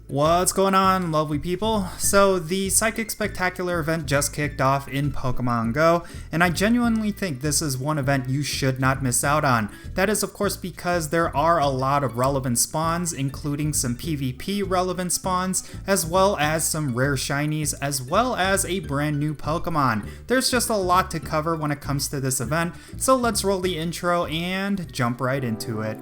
What's going on, lovely people? So the Psychic Spectacular event just kicked off in Pokemon GO, and I genuinely think this is one event you should not miss out on. That is of course because there are a lot of relevant spawns, including some PvP relevant spawns, as well as some rare shinies, as well as a brand new Pokemon. There's just a lot to cover when it comes to this event, so let's roll the intro and jump right into it.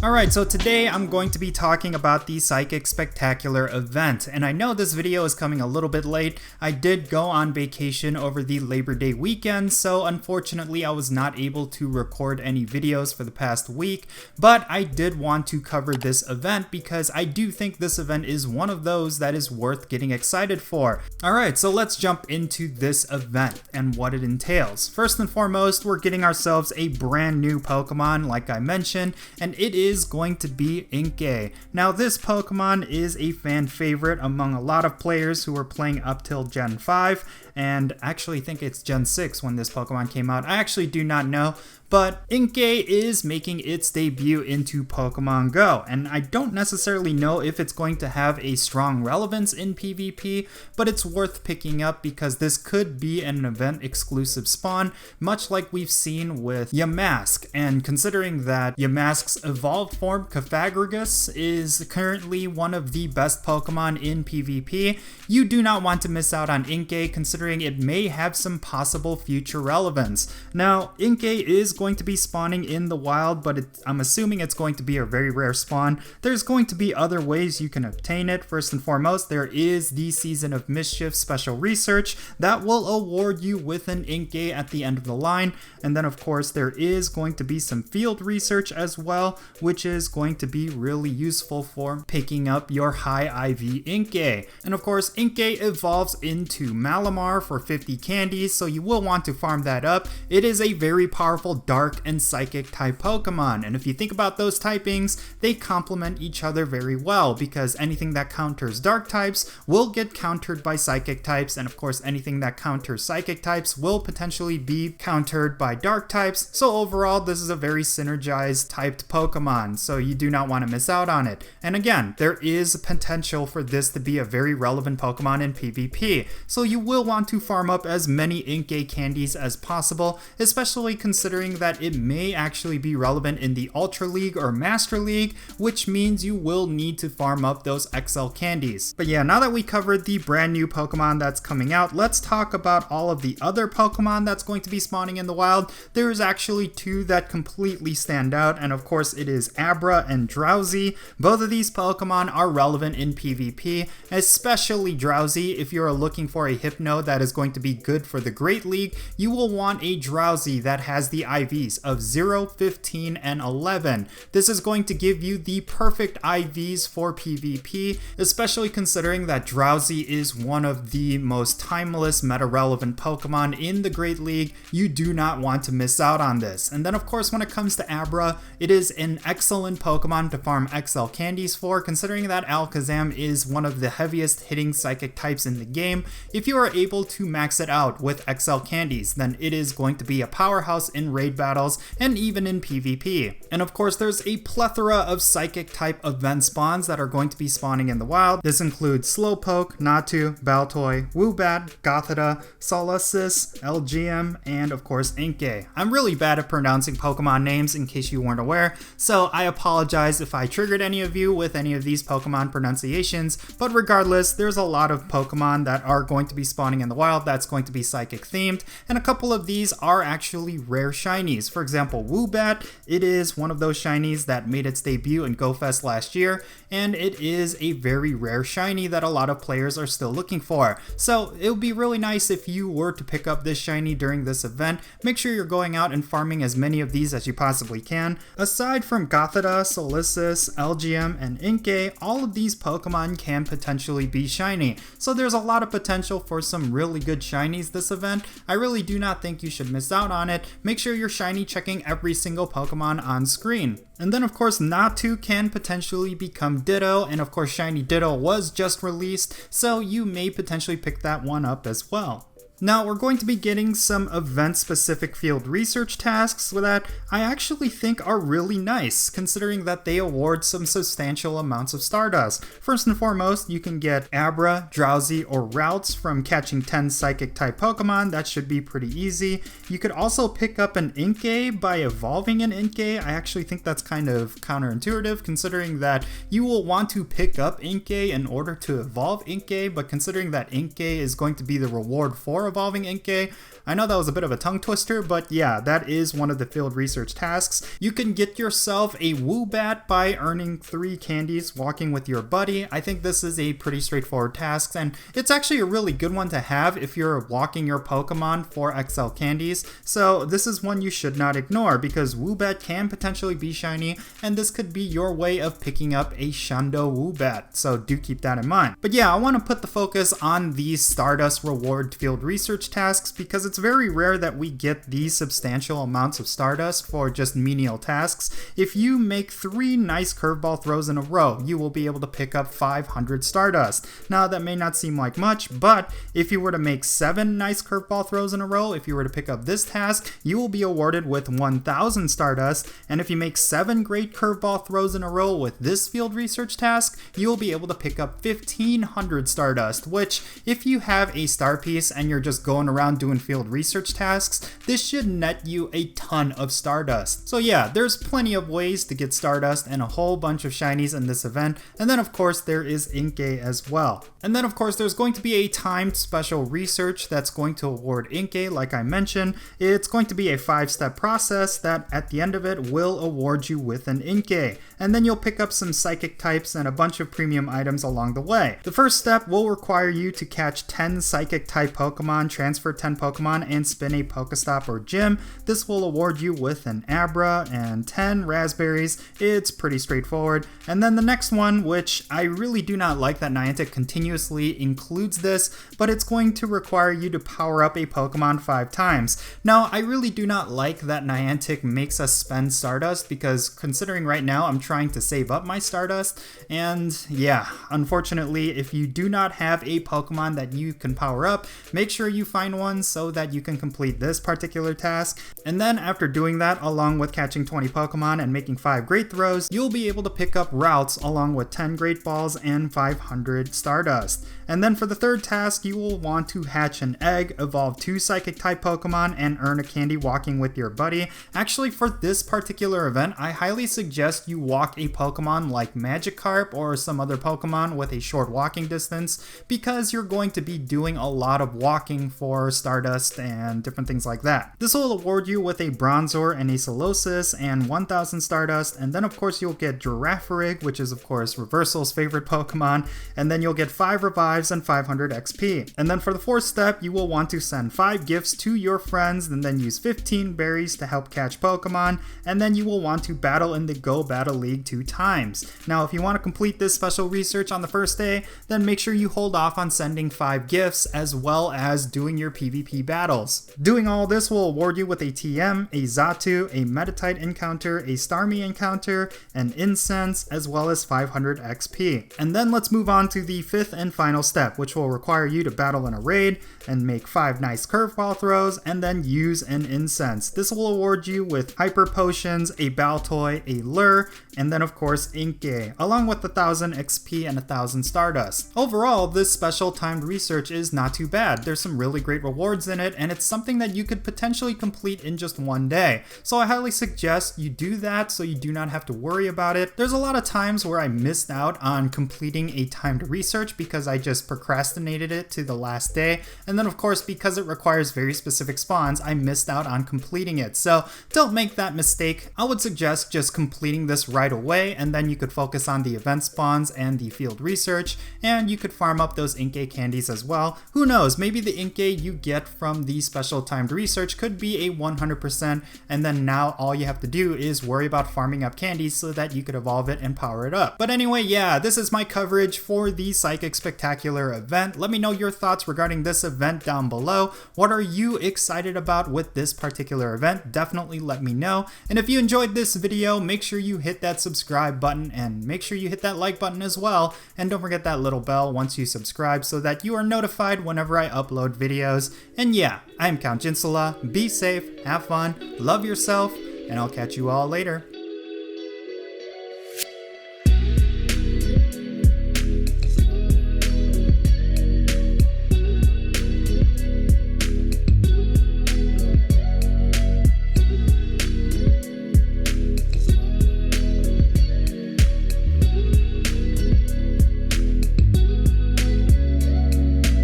Alright, so today I'm going to be talking about the Psychic Spectacular event, and I know this video is coming a little bit late. I did go on vacation over the Labor Day weekend, so unfortunately I was not able to record any videos for the past week, but I did want to cover this event because I do think this event is one of those that is worth getting excited for. Alright, so let's jump into this event and what it entails. First and foremost, we're getting ourselves a brand new Pokemon, like I mentioned, and it is going to be Inkay. Now this Pokemon is a fan favorite among a lot of players who are playing up till Gen 5, and actually think it's Gen 6 when this Pokemon came out. I actually do not know, but Inkay is making its debut into Pokemon GO, and I don't necessarily know if it's going to have a strong relevance in PvP, but it's worth picking up because this could be an event exclusive spawn, much like we've seen with Yamask, and considering that Yamask's evolved form Cofagrigus is currently one of the best Pokemon in PvP, you do not want to miss out on Inkay considering it may have some possible future relevance. Now, Inkay is going to be spawning in the wild, but I'm assuming it's going to be a very rare spawn. There's going to be other ways you can obtain it. First and foremost, there is the Season of Mischief Special Research that will award you with an Inkay at the end of the line, and then of course there is going to be some field research as well, which is going to be really useful for picking up your high IV Inkay. And of course Inkay evolves into Malamar for 50 candies, so you will want to farm that up. It is a very powerful dark and psychic type Pokemon, and if you think about those typings, they complement each other very well because anything that counters dark types will get countered by psychic types, and of course anything that counters psychic types will potentially be countered by dark types. So overall this is a very synergized typed Pokemon, so you do not want to miss out on it. And again, there is potential for this to be a very relevant Pokemon in PvP, so you will want to farm up as many Inkay candies as possible, especially considering that it may actually be relevant in the Ultra League or Master League, which means you will need to farm up those XL candies. But yeah, now that we covered the brand new Pokemon that's coming out, let's talk about all of the other Pokemon that's going to be spawning in the wild. There's actually two that completely stand out, and of course it is Abra and Drowzee. Both of these Pokemon are relevant in PvP, especially Drowzee. If you're looking for a Hypno that is going to be good for the Great League, you will want a Drowzee that has the IVs of 0, 15, and 11. This is going to give you the perfect IVs for PvP, especially considering that Drowzee is one of the most timeless meta-relevant Pokemon in the Great League. You do not want to miss out on this. And then of course when it comes to Abra, it is an excellent Pokemon to farm XL candies for, considering that Alakazam is one of the heaviest hitting psychic types in the game. If you are able to max it out with XL candies, then it is going to be a powerhouse in raid battles and even in PvP. And of course there's a plethora of psychic type event spawns that are going to be spawning in the wild. This includes Slowpoke, Natu, Baltoy, Woobat, Gothita, Solosis, LGM, and of course Inkay. I'm really bad at pronouncing Pokemon names in case you weren't aware, so I apologize if I triggered any of you with any of these Pokemon pronunciations, but regardless, there's a lot of Pokemon that are going to be spawning in the wild that's going to be psychic themed, and a couple of these are actually rare shinies. For example, Woobat, it is one of those shinies that made its debut in GoFest last year, and it is a very rare shiny that a lot of players are still looking for. So it would be really nice if you were to pick up this shiny during this event. Make sure you're going out and farming as many of these as you possibly can. Aside from Gothita, Solosis, LGM, and Inkay, all of these Pokemon can potentially be shiny, so there's a lot of potential for some really good shinies this event. I really do not think you should miss out on it. Make sure you're shiny checking every single Pokemon on screen. And then of course Natu can potentially become Ditto, and of course Shiny Ditto was just released, so you may potentially pick that one up as well. Now we're going to be getting some event-specific field research tasks that I actually think are really nice, considering that they award some substantial amounts of Stardust. First and foremost, you can get Abra, Drowsy, or Routes from catching 10 Psychic-type Pokemon. That should be pretty easy. You could also pick up an Inkay by evolving an Inkay. I actually think that's kind of counterintuitive, considering that you will want to pick up Inkay in order to evolve Inkay, but considering that Inkay is going to be the reward for evolving Inkay, I know that was a bit of a tongue twister, but yeah, that is one of the field research tasks. You can get yourself a Woobat by earning 3 candies walking with your buddy. I think this is a pretty straightforward task, and it's actually a really good one to have if you're walking your Pokemon for XL candies. So this is one you should not ignore, because Woobat can potentially be shiny, and this could be your way of picking up a Shundo Woobat, so do keep that in mind. But yeah, I want to put the focus on these Stardust Reward field research tasks, because it's very rare that we get these substantial amounts of Stardust for just menial tasks. If you make 3 nice curveball throws in a row, you will be able to pick up 500 Stardust. Now that may not seem like much, but if you were to make 7 nice curveball throws in a row, if you were to pick up this task, you will be awarded with 1000 Stardust, and if you make 7 great curveball throws in a row with this field research task, you will be able to pick up 1500 Stardust, which if you have a star piece and you're just going around doing field research tasks, this should net you a ton of Stardust. So yeah, there's plenty of ways to get Stardust and a whole bunch of shinies in this event, and then of course there is Inkay as well. And then of course there's going to be a timed special research that's going to award Inkay, like I mentioned. It's going to be a 5-step process that at the end of it will award you with an Inkay, and then you'll pick up some psychic types and a bunch of premium items along the way. The first step will require you to catch 10 psychic type Pokemon, transfer 10 Pokemon, and spin a Pokestop or gym. This will award you with an Abra and 10 raspberries. It's pretty straightforward. And then the next one, which I really do not like that Niantic continuously includes this, but it's going to require you to power up a Pokemon 5 times. Now, I really do not like that Niantic makes us spend Stardust, because considering right now I'm trying to save up my Stardust, and yeah, unfortunately, if you do not have a Pokemon that you can power up, make sure you find one so that you can complete this particular task. And then after doing that, along with catching 20 Pokemon and making 5 great throws, you'll be able to pick up Routes along with 10 great balls and 500 Stardust. And then for the third task, you will want to hatch an egg, evolve 2 psychic type Pokemon, and earn a candy walking with your buddy. Actually, for this particular event, I highly suggest you walk a Pokemon like Magikarp or some other Pokemon with a short walking distance, because you're going to be doing a lot of walking for Stardust and different things like that. This will award you with a Bronzor and a Solosis and 1000 Stardust, and then of course you'll get Girafarig, which is of course Reversal's favorite Pokemon, and then you'll get 5 revives and 500 XP. And then for the fourth step, you will want to send 5 gifts to your friends, and then use 15 berries to help catch Pokemon, and then you will want to battle in the Go Battle League 2 times. Now if you want to complete this special research on the first day, then make sure you hold off on sending 5 gifts as well as doing your PvP battles. Doing all this will award you with a TM, a Xatu, a Metatite encounter, a Starmie encounter, an Incense, as well as 500 XP. And then let's move on to the 5th and final step, which will require you to battle in a raid and make 5 nice curveball throws and then use an Incense. This will award you with Hyper Potions, a Baltoy, a Lure, and then of course Inkay, along with 1000 XP and 1000 Stardust. Overall, this special timed research is not too bad. There's some really great rewards in it, and it's something that you could potentially complete in just one day. So I highly suggest you do that so you do not have to worry about it. There's a lot of times where I missed out on completing a timed research because I just procrastinated it to the last day, and then of course because it requires very specific spawns, I missed out on completing it. So don't make that mistake. I would suggest just completing this right away, and then you could focus on the event spawns and the field research, and you could farm up those Inkay candies as well. Who knows, maybe the Inkay you get from the special timed research could be a 100%, and then now all you have to do is worry about farming up candies so that you could evolve it and power it up. But anyway, yeah, this is my coverage for the Psychic Spectacular event. Let me know your thoughts regarding this event down below. What are you excited about with this particular event? Definitely let me know. And if you enjoyed this video, make sure you hit that subscribe button and make sure you hit that like button as well. And don't forget that little bell once you subscribe so that you are notified whenever I upload videos. And yeah, I'm Count Jinsula. Be safe, have fun, love yourself, and I'll catch you all later.